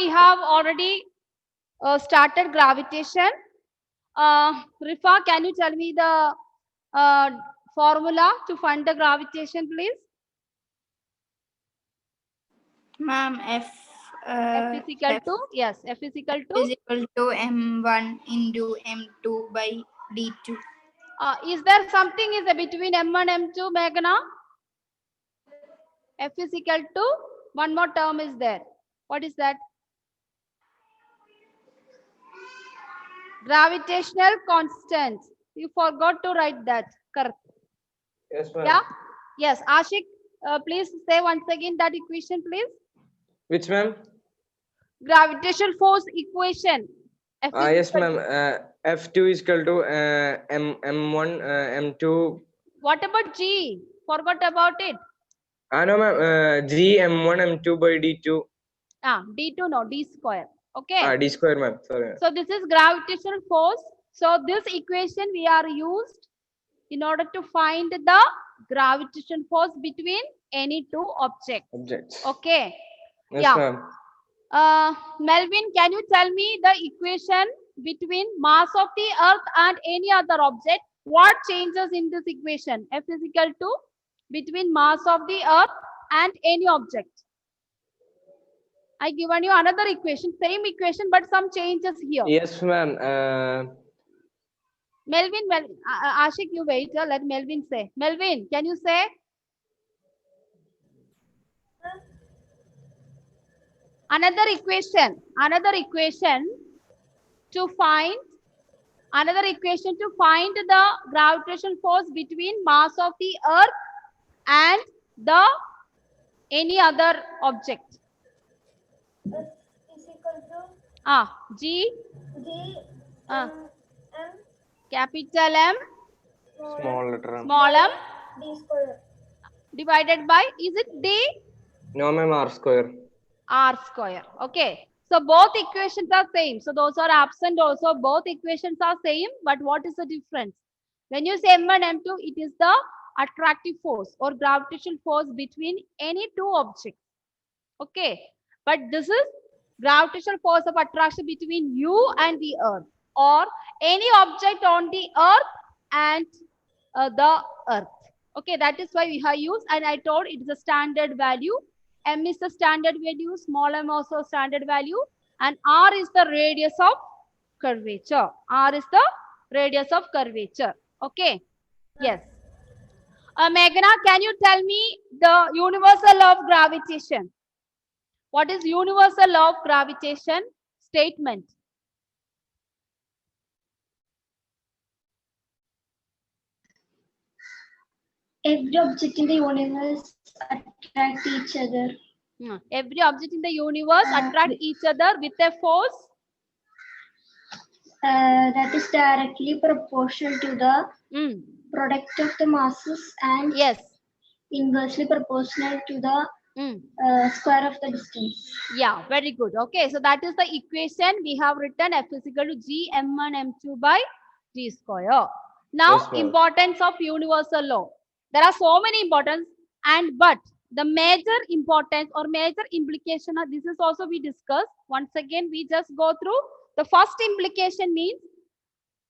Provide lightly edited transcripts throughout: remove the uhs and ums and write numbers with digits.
have already started gravitation. Rifa, can you tell me the formula to find the gravitation, please? Ma'am, F is equal to, yes, F is equal to? is equal to M1 into M2 by D2. Is there something is between M1 and M2, Meghna? F is equal to, one more term is there. What is that? Gravitational constant. You forgot to write that. Correct. Yes, ma'am. Yeah? Yes. Ashik, please say once again that equation, please. Which, ma'am? Gravitational force equation. F is Yes, equal ma'am. to- F2 is equal to M1, M2. What about G? Forgot about it. No, ma'am. G M1, M2 by D2. D2 no, D square. Okay. D square, ma'am. Sorry. So this is gravitational force. So this equation we are used in order to find the gravitational force between any two objects. Okay. Yes, Yeah. ma'am. Melvin, can you tell me the equation between mass of the earth and any other object? What changes in this equation? F is equal to between mass of the earth and any object. I given you another equation, same equation, but some changes here. Yes, ma'am. Melvin, Ashik, you wait. Let Melvin say. Melvin, can you say? Another equation to find the gravitational force between mass of the earth and the any other object. F is equal to G M capital M Small letter M. small m D square. divided by, is it D? No, ma'am. R square. R square. Okay. So both equations are same. So those are absent also. Both equations are same. But what is the difference? When you say M1, M2, it is the attractive force or gravitational force between any two objects. Okay. But this is gravitational force of attraction between you and the earth, or any object on the earth and the earth. Okay. That is why we have used, and I told it is a standard value. M is the standard value, small m also standard value, and R is the radius of curvature. R is the radius of curvature. Okay. Yes. Meghna, can you tell me the universal law of gravitation? What is universal law of gravitation statement? Every object in the universe attract each other. Every object in the universe attract each other with a force that is directly proportional to the product of the masses and yes, inversely proportional to the square of the distance. Yeah, very good. Okay, so that is the equation we have written. F is equal to G M1 M2 by G square. Now, Yes, ma'am. importance of universal law. There are so many importance, but the major importance or major implication of this is also we discussed. Once again, we just go through. The first implication means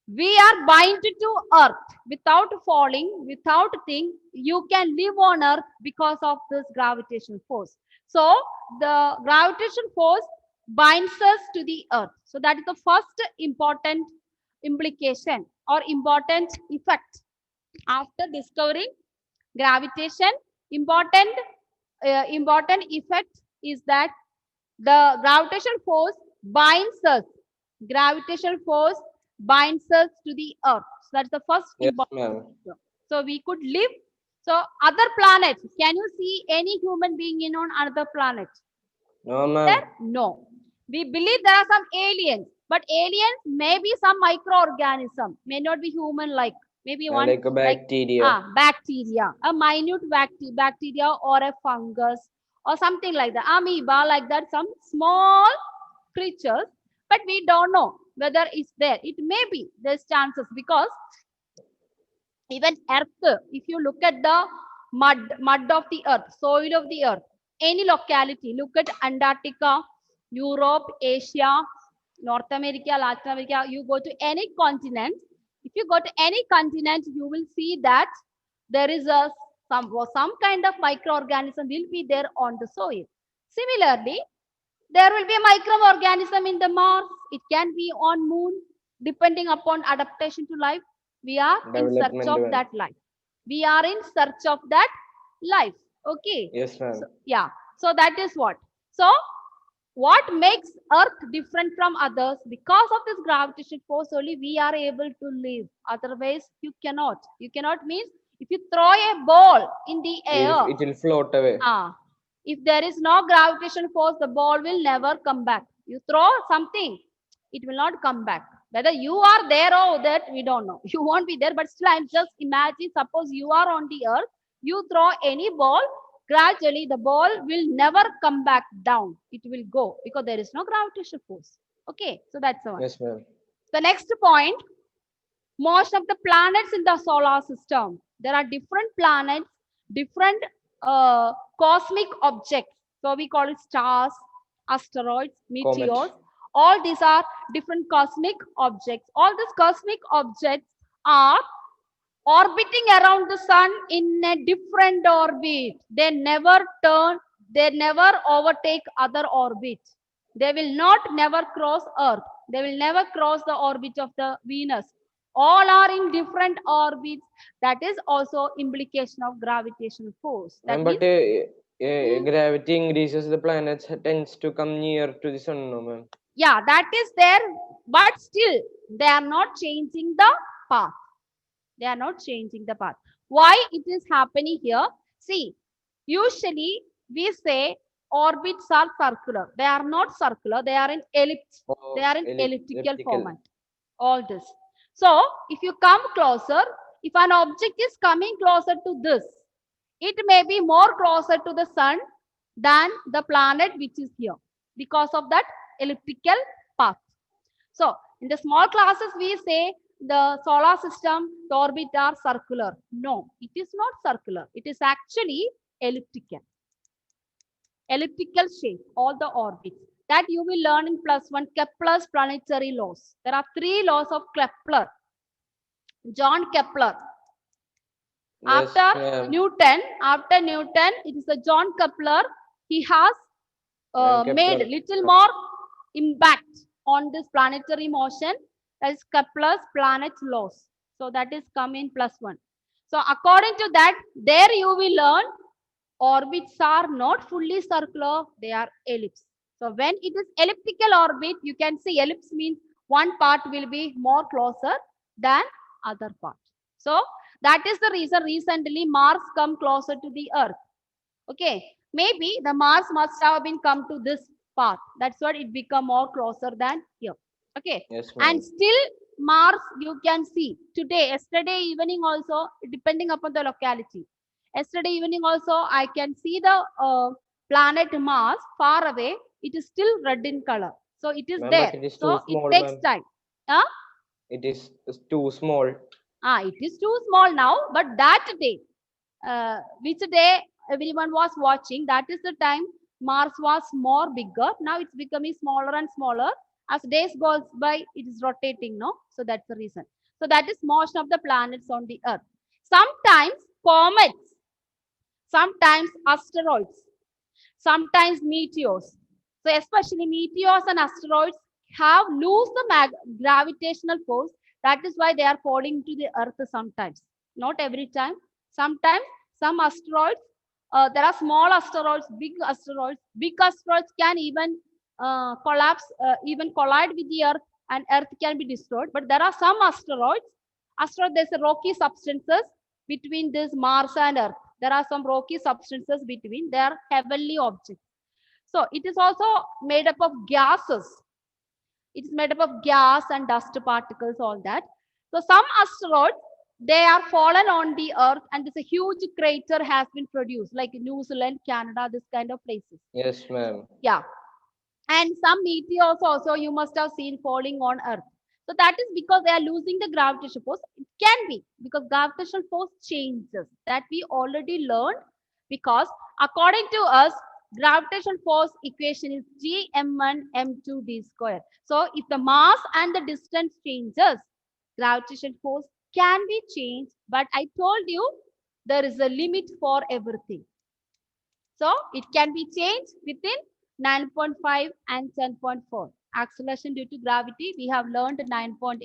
we are bound to earth without falling, without thing. You can live on earth because of this gravitational force. So the gravitational force binds us to the earth. So that is the first important implication or important effect after discovering gravitation. Important effect is that the gravitational force binds us. Gravitational force binds us to the earth. So that's the first Yes, important. ma'am. So we could live. So other planets, can you see any human being in on other planet? No, ma'am. There? No. We believe there are some aliens, but aliens may be some microorganism, may not be human like. Maybe one Like a bacteria. bacteria, a minute bacteria or a fungus or something like that, amoeba like that, some small creatures, but we don't know whether it's there. It may be, there's chances, because even earth, if you look at the mud of the earth, soil of the earth, any locality, look at Antarctica, Europe, Asia, North America, Latin America, you go to any continent. If you go to any continent, you will see that there is a some kind of microorganism will be there on the soil. Similarly, there will be a microorganism in the Mars. It can be on Moon, depending upon adaptation to life. We are in search Development of one. that life. We are in search of that life. Okay. Yes, ma'am. So, yeah. So that is what. So what makes Earth different from others? Because of this gravitational force only we are able to live. Otherwise, you cannot. You cannot means if you throw a ball in the air, It will float away. if there is no gravitational force, the ball will never come back. You throw something, it will not come back. Whether you are there or that, we don't know. You won't be there, but still, I'm just imagine. Suppose you are on the earth, you throw any ball, gradually the ball will never come back down. It will go because there is no gravitational force. Okay, so that's the one. Yes, ma'am. The next point, most of the planets in the solar system. There are different planets, different cosmic objects. So we call it stars, asteroids, meteors. Comet. All these are different cosmic objects. All these cosmic objects are orbiting around the sun in a different orbit. They never turn, they never overtake other orbits. They will not never cross Earth. They will never cross the orbit of the Venus. All are in different orbits. That is also implication of gravitational force. That Ma'am, but means, gravity increases, the planets tends to come near to the sun, no, ma'am. yeah, that is there, but still they are not changing the path. They are not changing the path. Why it is happening here? See, usually we say orbits are circular. They are not circular. They are in ellipse. Oh, They are in elliptical elliptical. format. All this. So if you come closer, if an object is coming closer to this, it may be more closer to the sun than the planet which is here because of that elliptical path. So in the small classes, we say the solar system, the orbit are circular. No, it is not circular. It is actually elliptical. Elliptical shape, all the orbits. That you will learn in +1, Kepler's planetary laws. There are 3 laws of Kepler. John Kepler. Yes, After ma'am. Newton, it is the John Kepler. He has made Kepler. little more impact on this planetary motion. That is Kepler's planet laws. So that is come in +1. So according to that, there you will learn orbits are not fully circular, they are ellipse. So when it is elliptical orbit, you can see ellipse means one part will be more closer than other part. So that is the reason recently Mars come closer to the Earth. Okay, maybe the Mars must have been come to this path. That's why it become more closer than here. Okay, Yes, ma'am. and still Mars you can see today, yesterday evening also, depending upon the locality. Yesterday evening also, I can see the planet Mars far away. It is still red in color. So it is Ma'am, there. but it is So too it small, takes ma'am. time. Huh? It is too small. It is too small now, but that day, which day everyone was watching, that is the time Mars was more bigger. Now it's becoming smaller and smaller. As days goes by, it is rotating, no? So that's the reason. So that is motion of the planets on the Earth. Sometimes comets, sometimes asteroids, sometimes meteors. So especially meteors and asteroids have lose the gravitational force. That is why they are falling to the Earth sometimes. Not every time. Sometimes some asteroids, there are small asteroids, big asteroids. Big asteroids can even collapse, even collide with the Earth, and Earth can be destroyed. But there are some asteroids. There's a rocky substances between this Mars and Earth. There are some rocky substances between. They are heavenly objects. So it is also made up of gases. It is made up of gas and dust particles, all that. So some asteroids, they are fallen on the Earth, and this a huge crater has been produced, like New Zealand, Canada, this kind of places. Yes, ma'am. Yeah. And some meteors also you must have seen falling on Earth. So that is because they are losing the gravitational force. It can be because gravitational force changes. That we already learned, because according to us, gravitational force equation is G m1 m2 d square. So if the mass and the distance changes, gravitational force can be changed, but I told you there is a limit for everything. So it can be changed within 9.5 and 10.4. Acceleration due to gravity, we have learned 9.8.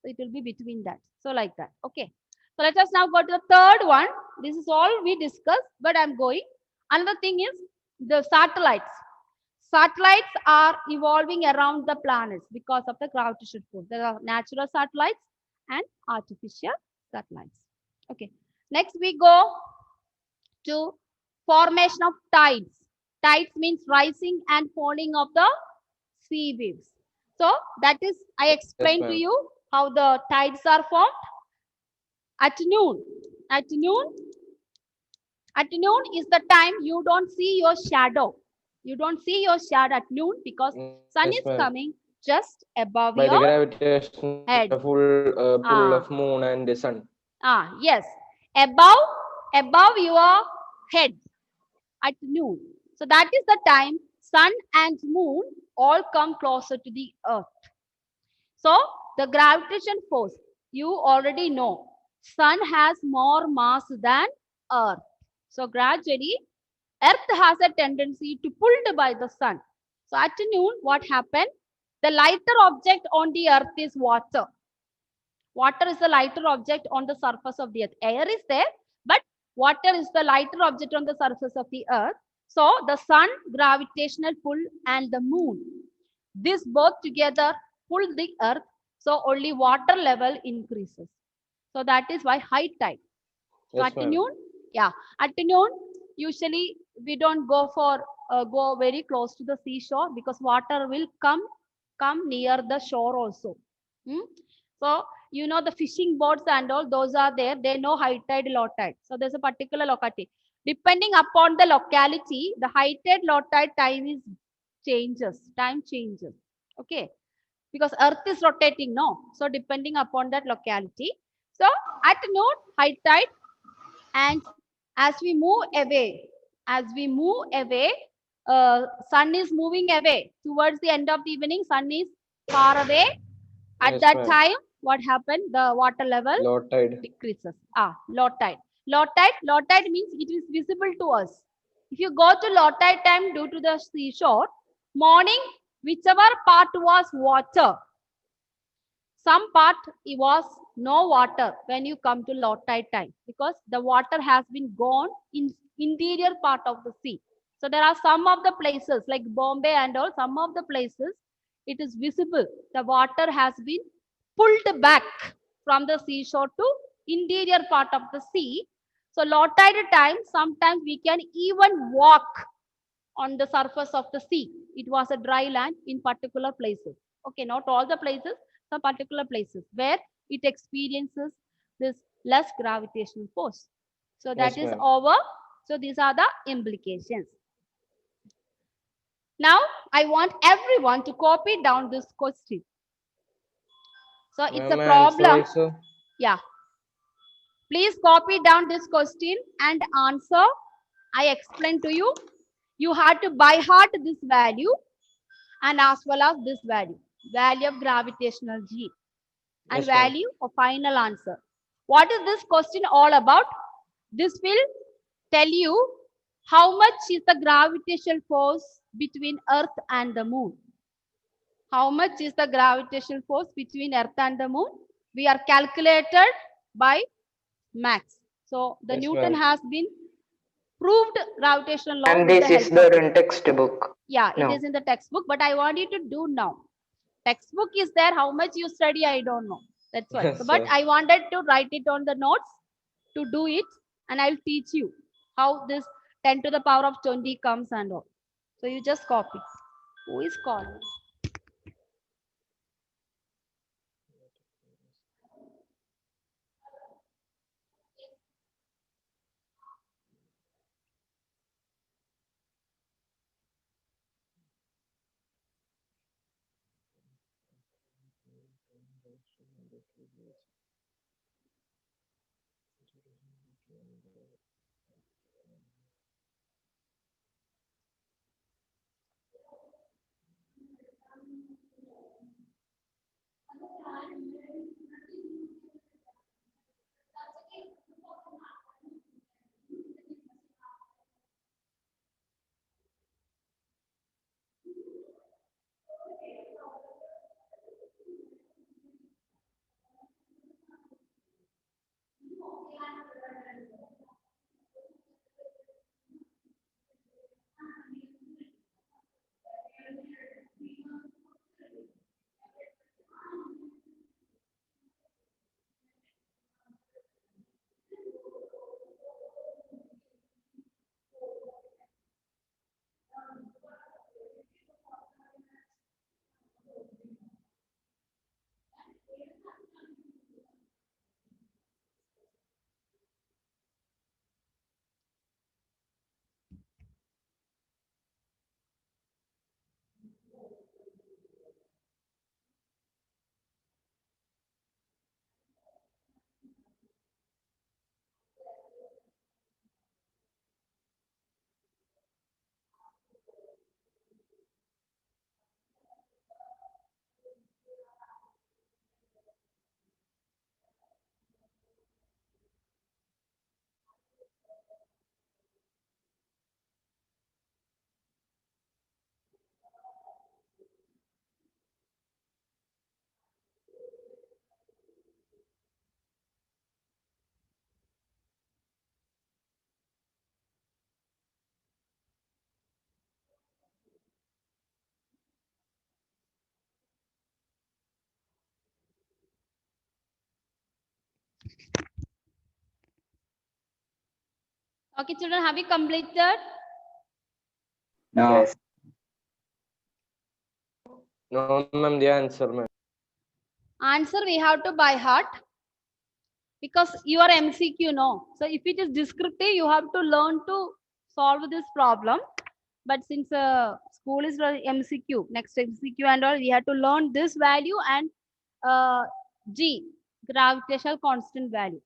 So it will be between that. So like that. Okay. So let us now go to the third one. This is all we discussed, but I'm going. Another thing is the satellites. Satellites are evolving around the planets because of the gravitational force. There are natural satellites and artificial satellites. Okay. Next we go to formation of tides. Tides means rising and falling of the sea waves. So that is, I explained to ma'am. you how the tides are formed at noon. At noon, at noon is the time you don't see your shadow. You don't see your shadow at noon because sun Yes, is ma'am. coming just above By the your gravitational head. full pull Ah, of moon and the sun. yes, above your head at noon. So that is the time sun and moon all come closer to the earth. So the gravitation force, you already know, sun has more mass than earth. So gradually earth has a tendency to pulled by the sun. So at noon, what happened? The lighter object on the earth is water. Water is the lighter object on the surface of the earth. Air is there, but water is the lighter object on the surface of the earth. So the sun, gravitational pull, and the moon, this both together pull the earth. So only water level increases. So that is why high tide. So Yes, at ma'am. noon, yeah, at noon, usually we don't go for go very close to the seashore because water will come near the shore also. Hmm? So you know the fishing boats and all those are there. They know high tide, low tide. So there's a particular locality. Depending upon the locality, the high tide, low tide time is changes. Time changes. Okay, because Earth is rotating, no. So depending upon that locality. So at noon, high tide, and as we move away, sun is moving away towards the end of the evening. Sun is far away. At Yes, that ma'am. time, what happened? The water level Low tide. decreases. Low tide. Low tide means it is visible to us. If you go to low tide time due to the seashore, morning, whichever part was water, some part it was no water when you come to low tide time because the water has been gone in interior part of the sea. So there are some of the places like Bombay and all, some of the places it is visible. The water has been pulled back from the seashore to interior part of the sea. So low tide time, sometimes we can even walk on the surface of the sea. It was a dry land in particular places. Okay, not all the places, some particular places where it experiences this less gravitational force. So that Yes, is ma'am. over. So these are the implications. Now I want everyone to copy down this question. So it's a Ma'am, answer problem. also. Yeah. Please copy down this question and answer. I explained to you. You had to by heart this value and as well as this value of gravitational G and Yes, ma'am. value of final answer. What is this question all about? This will tell you how much is the gravitational force between Earth and the Moon. How much is the gravitational force between Earth and the Moon? We are calculated by Max. So the Yes, Newton ma'am. has been proved gravitational law And with the this help is of there it. in textbook. Yeah, it No. is in the textbook, but I want you to do now. Textbook is there. How much you study, I don't know. That's why. So, Yes, but sir. I wanted to write it on the notes to do it, and I'll teach you how this 10 to the power of 20 comes and all. So you just copy. Who is calling? Okay, children, have you completed? No. Yes. No, ma'am, the answer, ma'am. Answer we have to by heart because you are MCQ, no. So if it is descriptive, you have to learn to solve this problem. But since school is MCQ, next MCQ and all, we have to learn this value and G, gravitational constant value.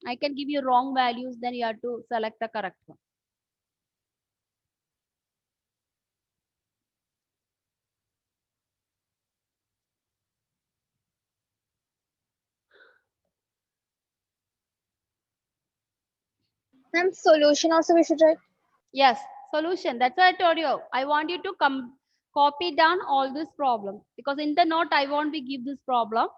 I can give you wrong values, then you have to select the correct one. Ma'am, solution also we should write. Yes, solution. That's what I told you. I want you to copy down all this problem because in the note I won't be give this problem.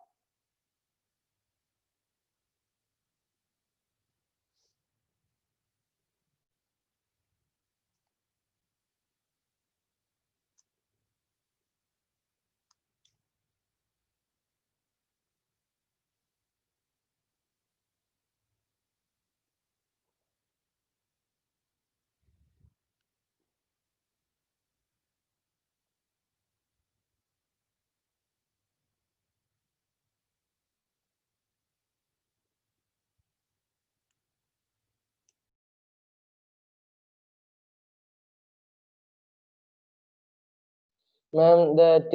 Ma'am, that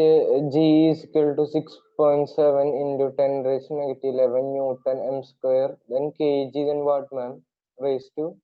G is equal to 6.7 into 10 raised to negative 11 Newton m square. Then kg, then what, ma'am? Raised to?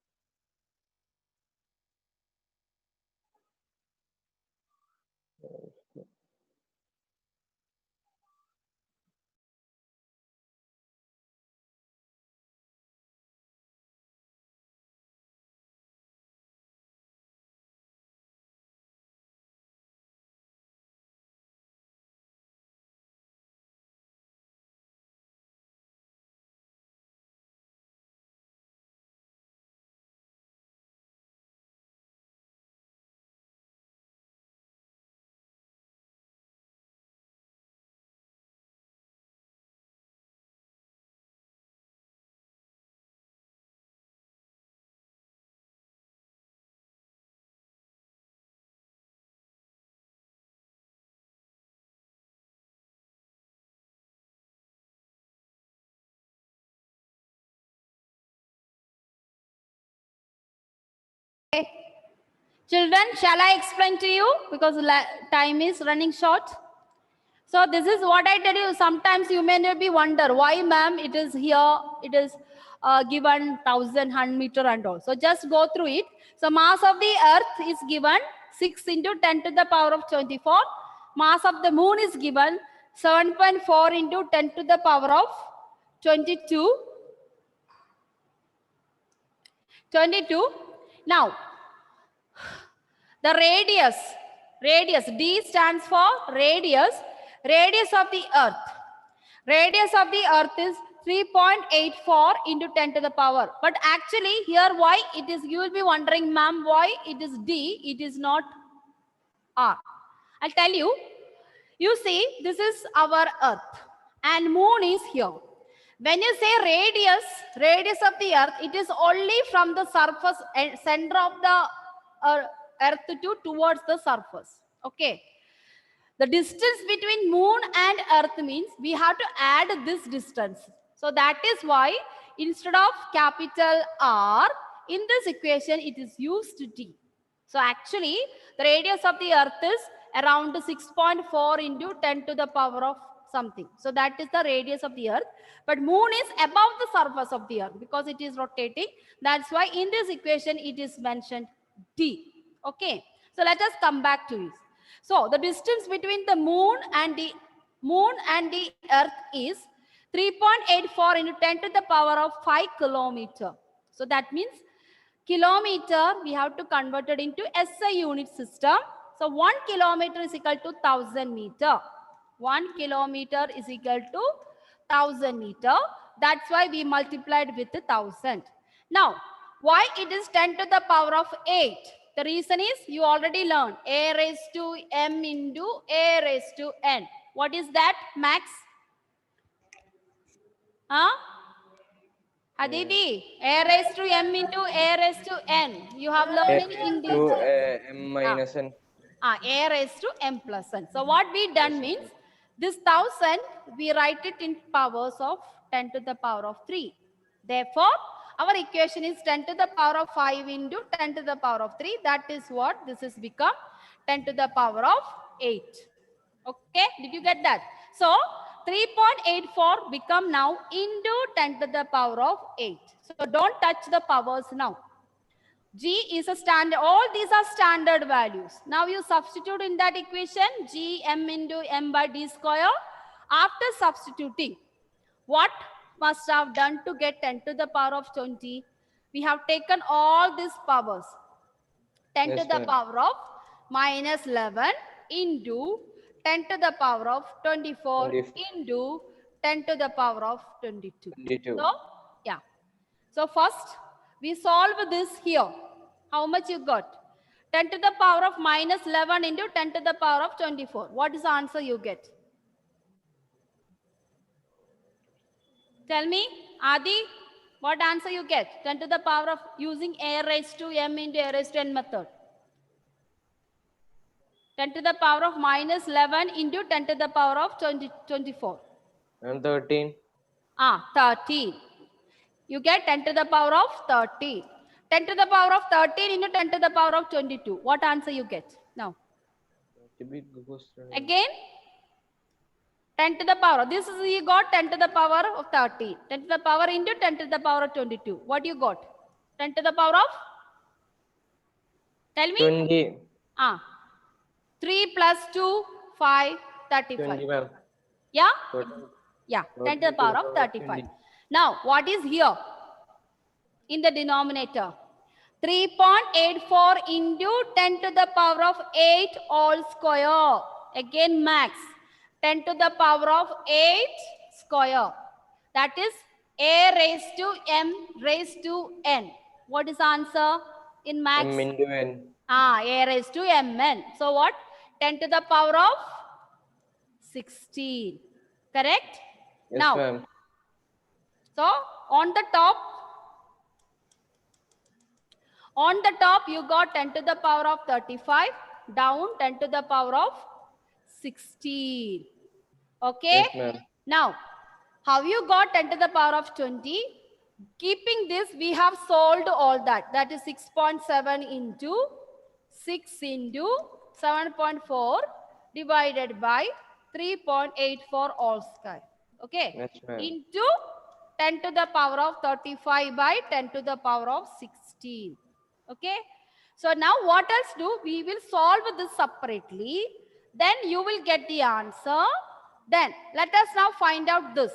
Children, shall I explain to you because time is running short? So this is what I tell you. Sometimes you may be wonder why, ma'am, it is here. It is given 1,100 meter and all. So just go through it. So mass of the Earth is given 6 into 10 to the power of 24. Mass of the Moon is given 7.4 into 10 to the power of 22. 22. Now, the radius, D stands for radius of the Earth. Radius of the Earth is 3.84 into 10 to the power. But actually here why it is, you will be wondering, ma'am, why it is D, it is not R. I'll tell you. You see, this is our Earth and Moon is here. When you say radius of the Earth, it is only from the surface, center of the Earth towards the surface. Okay. The distance between Moon and Earth means we have to add this distance. So that is why instead of capital R, in this equation, it is used D. So actually, the radius of the Earth is around 6.4 into 10 to the power of something. So that is the radius of the Earth. But Moon is above the surface of the Earth because it is rotating. That's why in this equation, it is mentioned D. Okay. So let us come back to it. So the distance between the Moon and the Earth is 3.84 into 10 to the power of 5 kilometer. So that means kilometer, we have to convert it into SI unit system. So 1 kilometer is equal to 1000 meter. 1 kilometer is equal to 1000 meter. That's why we multiplied with 1000. Now, why it is 10 to the power of 8? The reason is you already learned a raised to m into a raised to n. What is that, Max? Huh? Aditi, a raised to m into a raised to n. You have learned in to detail. m minus n. A raised to m plus n. So what we done means, this 1000, we write it in powers of 10 to the power of 3. Therefore, our equation is 10 to the power of 5 into 10 to the power of 3. That is what this is become 10 to the power of 8. Okay, did you get that? So 3.84 become now into 10 to the power of 8. So don't touch the powers now. G is a standard, all these are standard values. Now you substitute in that equation G m into m by d square. After substituting, what must have done to get 10 to the power of 20? We have taken all these powers. 10 to Yes, the ma'am. power of minus 11 into 10 to the power of 24 into 10 to the power of 22. 22. So, yeah. So first, we solve this here. How much you got? 10 to the power of minus 11 into 10 to the power of 24. What is the answer you get? Tell me, Adi, what answer you get? 10 to the power of using a raised to m into a raised to n method. 10 to the power of minus 11 into 10 to the power of 24. And 13. 13. You get 10 to the power of 13. 10 to the power of 13 into 10 to the power of 22. What answer you get? Now, Big question. again, 10 to the power. This is you got 10 to the power of 13. 10 to the power into 10 to the power of 22. What you got? 10 to the power of? Tell me. 20. 3 plus 2, 5, 35. 20, ma'am. Yeah? 20. Yeah, 10 to the power of 35. Now, what is here in the denominator? 3.84 into 10 to the power of 8 all square. Again, max. 10 to the power of 8 square. That is a raised to m raised to n. What is the answer in max? M into n. A raised to mn. So what? 10 to the power of 16. Correct? Yes, now, ma'am. So on the top you got 10 to the power of 35, down 10 to the power of 16. Okay? Yes, ma'am. Now, how you got 10 to the power of 20? Keeping this, we have solved all that. That is 6.7 into 6 into 7.4 divided by 3.84 all square. Okay? Yes, ma'am. Into 10 to the power of 35 by 10 to the power of 16. Okay? So now what else do? We will solve this separately. Then you will get the answer. Then let us now find out this.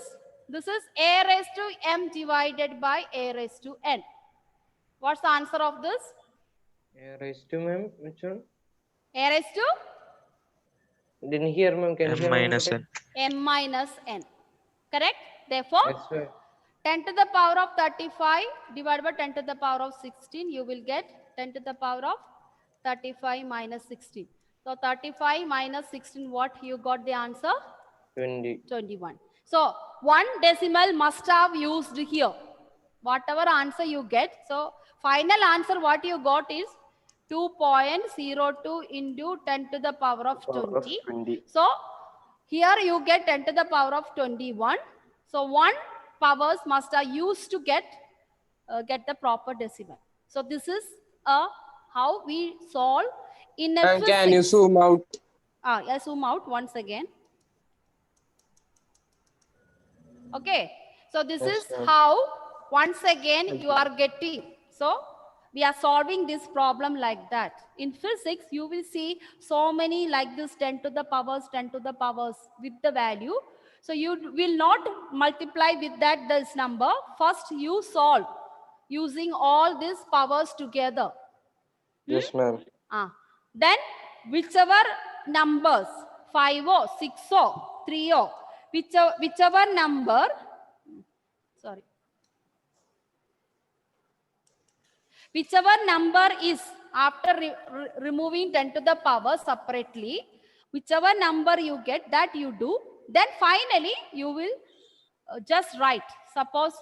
This is a raised to m divided by a raised to n. What's the answer of this? A raised to, ma'am. Which one? A raised to? Didn't hear, ma'am. Can you m hear minus me? n. M minus n. Correct? Therefore, Yes, ma'am. 10 to the power of 35 divided by 10 to the power of 16, you will get 10 to the power of 35 minus 16. So 35 minus 16, what you got the answer? 20. 21. So 1 decimal must have used here. Whatever answer you get. So final answer what you got is 2.02 into 10 to the power of 20. 20. So here you get 10 to the power of 21. So 1 powers must have used to get the proper decimal. So this is how we solve in a And physics. can you zoom out? Yeah, zoom out once again. Okay, so this Yes, is ma'am. how once again you are getting. So we are solving this problem like that. In physics, you will see so many like this 10 to the powers, 10 to the powers with the value. So you will not multiply with that this number. First you solve using all these powers together. Yes, ma'am. Then whichever numbers, 5 or 6 or 3 or whichever number, sorry, whichever number is after removing 10 to the power separately, whichever number you get that you do, then finally you will just write. Suppose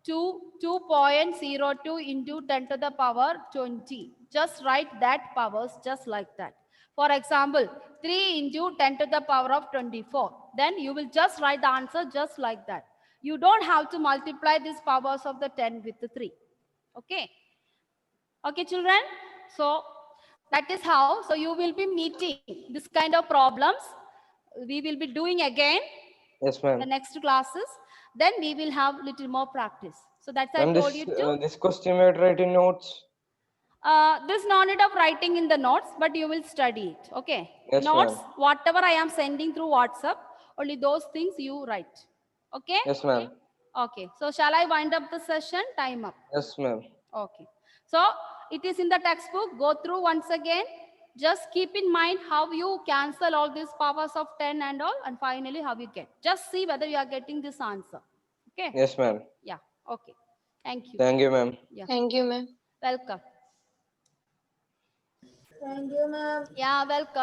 2.02 into 10 to the power 20. Just write that powers just like that. For example, 3 into 10 to the power of 24. Then you will just write the answer just like that. You don't have to multiply these powers of the 10 with the 3. Okay. Okay, children. So that is how. So you will be meeting this kind of problems. We will be doing again Yes, the ma'am. next classes. Then we will have little more practice. So that's I Ma'am, told you to. this question we have to write in notes. There's no need of writing in the notes, but you will study it. Okay. Yes, Notes, ma'am. whatever I am sending through WhatsApp, only those things you write. Okay. Yes, ma'am. Okay. So shall I wind up the session? Time up. Yes, ma'am. Okay. So it is in the textbook. Go through once again. Just keep in mind how you cancel all these powers of 10 and all, and finally how you get. Just see whether you are getting this answer. Okay. Yes, ma'am. Yeah. Okay. Thank you. Thank you, ma'am. Yeah. Thank you, ma'am. Welcome. Thank you, ma'am. Yeah, welcome.